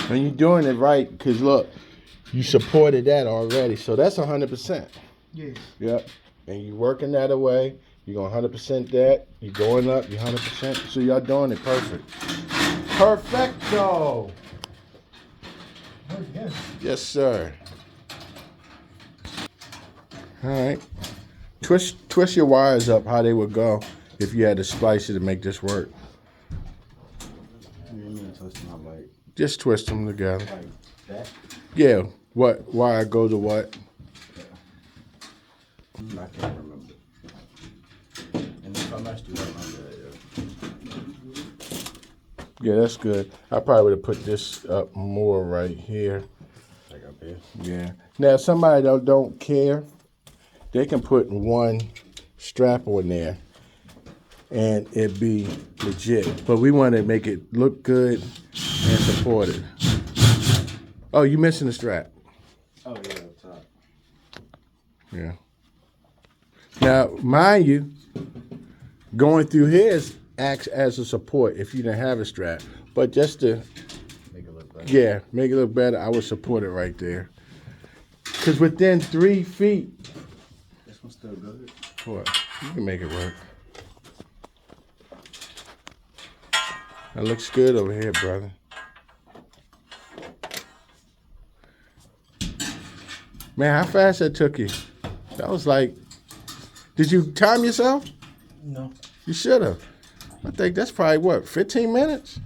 And you're doing it right, because look, you supported that already. So that's 100%. Yes. Yep. And you working that away. You're going 100% that. You're going up. You're 100%. So y'all doing it perfect. Perfecto. Oh, yes. Yes, sir. All right. Twist your wires up how they would go if you had to splice it to make this work. You mean twist them out like Just twist them together. that? Yeah. What? Wire go to what? I can't remember. And if I messed you up, my bad, Yeah, that's good. I probably would have put this up more right here. Like up here. Yeah. Now, if somebody don't care, they can put one strap on there and it be legit. But we want to make it look good and support it. Oh, you missing the strap. Oh yeah, up top. Yeah. Now, mind you, going through here acts as a support if you didn't have a strap. But just to, Make it look better. yeah, make it look better, I would support it right there. Because within 3 feet, This one's still good. what? You can make it work. That looks good over here, brother. Man, how fast that took you? That was like, did you time yourself? No. You should have. I think that's probably what, 15 minutes?